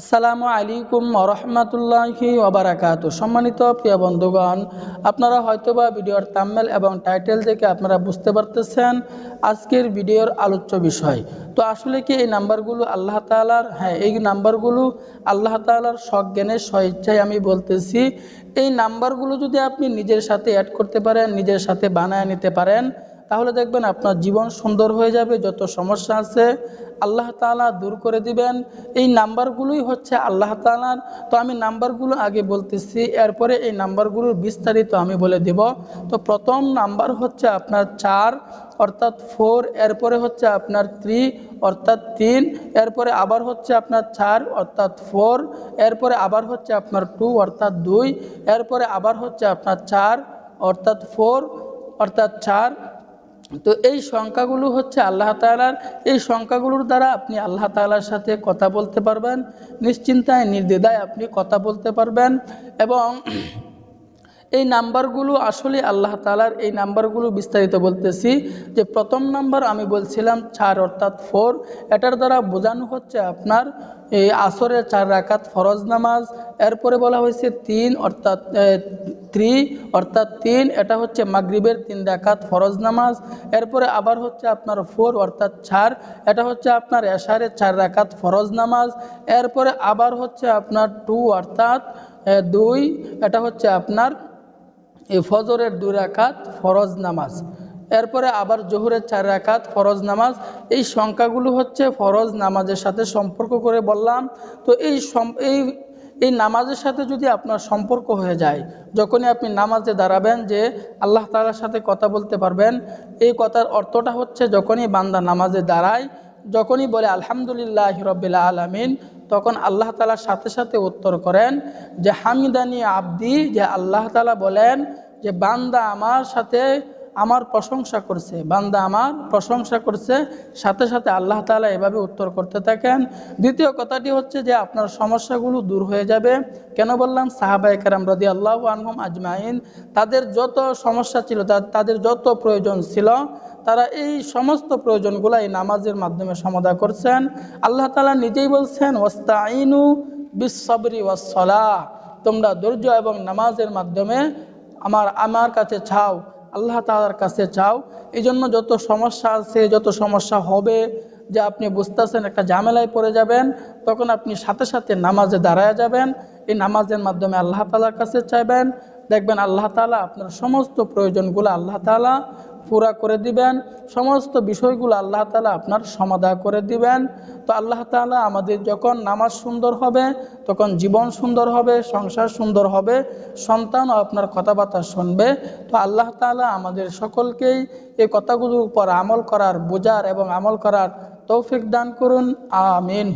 আসসালামু আলাইকুম ওরহমতুল্লাহি ওবারাকাতু। সম্মানিত প্রিয় বন্ধুগণ, আপনারা হয়তোবা ভিডিওর থাম্বনেল এবং টাইটেল থেকে আপনারা বুঝতে পারতেছেন আজকের ভিডিওর আলোচ্য বিষয়। তো আসলে কি এই নাম্বারগুলো আল্লাহ তাআলার? হ্যাঁ, এই নাম্বারগুলো আল্লাহ তাআলার সজ্ঞানের স্বেচ্ছায় আমি বলতেছি। এই নাম্বারগুলো যদি আপনি নিজের সাথে অ্যাড করতে পারেন, নিজের সাথে বানায় নিতে পারেন, তাহলে দেখবেন আপনার জীবন সুন্দর হয়ে যাবে। যত সমস্যা আছে আল্লাহ তাআলা দূর করে দিবেন। এই নাম্বারগুলোই হচ্ছে আল্লাহ তাআলার। তো আমি নাম্বারগুলো আগে বলতেছি, এরপরে এই নাম্বারগুলোর বিস্তারিত আমি বলে দেব। তো প্রথম নাম্বার হচ্ছে আপনার 4 অর্থাৎ 4, এরপরে হচ্ছে আপনার 3 অর্থাৎ 3, এরপরে আবার হচ্ছে আপনার 4 অর্থাৎ 4, এরপরে আবার হচ্ছে আপনার 2 অর্থাৎ 2, এরপরে আবার হচ্ছে আপনার 4 অর্থাৎ 4 অর্থাৎ 4। তো এই সংখ্যাগুলো হচ্ছে আল্লাহ তাআলার। এই সংখ্যাগুলোর দ্বারা আপনি আল্লাহ তাআলার সাথে কথা বলতে পারবেন, নিশ্চিন্তায় নির্দ্বিধায় আপনি কথা বলতে পারবেন। এবং এই নাম্বারগুলো আসলে আল্লাহ তাআলার। এই নাম্বারগুলো বিস্তারিত বলতেছি। যে প্রথম নাম্বার আমি বলছিলাম 4 অর্থাৎ 4, এটার দ্বারা বোঝানো হচ্ছে আপনার এই আসরের 4 রাকাত ফরজ নামাজ। এরপরে বলা হয়েছে 3 অর্থাৎ 3 অর্থাৎ 3, এটা হচ্ছে মাগরিবের 3 রাকাত ফরজ নামাজ। এরপরে আবার হচ্ছে আপনার 4 অর্থাৎ 4, এটা হচ্ছে আপনার এশারের 4 রাকাত ফরজ নামাজ। এরপরে আবার হচ্ছে আপনার 2 অর্থাৎ 2, এটা হচ্ছে আপনার এই ফজরের 2 রাকাত ফরজ নামাজ। এরপরে আবার জোহরের 4 রাকাত ফরজ নামাজ। এই সংখ্যাগুলো হচ্ছে ফরজ নামাজের সাথে সম্পর্ক করে বললাম। তো এই নামাজের সাথে যদি আপনার সম্পর্ক হয়ে যায়, যখনই আপনি নামাজে দাঁড়াবেন, যে আল্লাহ তাআলার সাথে কথা বলতে পারবেন। এই কথার অর্থটা হচ্ছে যখনই বান্দা নামাজে দাঁড়ায়, যখনই বলে আলহামদুলিল্লাহি রাব্বিল আলামিন, তখন আল্লাহ তাআলার সাথে সাথে উত্তর করেন যে হামিদানি আব্দি, যে আল্লাহ তাআলা বলেন যে বান্দা আমার সাথে আমার প্রশংসা করছে, বান্দা আমার প্রশংসা করছে। সাথে সাথে আল্লাহ তাআলা এভাবে উত্তর করতে থাকেন। দ্বিতীয় কথাটি হচ্ছে যে আপনার সমস্যাগুলো দূর হয়ে যাবে। কেন বললাম? সাহাবায়ে কেরাম রাদিয়াল্লাহু আনহুম আজমাইন, তাদের যত সমস্যা ছিল, তাদের যত প্রয়োজন ছিল, তারা এই সমস্ত প্রয়োজনগুলো এই নামাজের মাধ্যমে সমাধান করছেন। আল্লাহ তাআলা নিজেই বলছেন ওয়াস্তাইনু বিস-সাবরি ওয়াস-সালাহ, তোমরা ধৈর্য এবং নামাজের মাধ্যমে আমার কাছে চাও, আল্লাহ তাআলার কাছে চাও। এই জন্য যত সমস্যা আছে, যত সমস্যা হবে, যে আপনি বুঝতেছেন একটা ঝামেলায় পড়ে যাবেন, তখন আপনি সাথে সাথে নামাজে দাঁড়ায় যাবেন। এই নামাজের মাধ্যমে আল্লাহ তাআলার কাছে চাইবেন, দেখবেন আল্লাহ তাআলা আপনার সমস্ত প্রয়োজনগুলো আল্লাহ তাআলা পুরা করে দিবেন। সমস্ত বিষয়গুলো আল্লাহ তাআলা আপনার সমাধান করে দিবেন। তো আল্লাহ তাআলা আমাদের যখন নামাজ সুন্দর হবে, তখন জীবন সুন্দর হবে, সংসার সুন্দর হবে, সন্তানও আপনার কথাবার্তা শুনবে। তো আল্লাহ তাআলা আমাদের সকলকেই এই কথাগুলোর উপর আমল করার, বোঝার এবং আমল করার তৌফিক দান করুন। আমিন।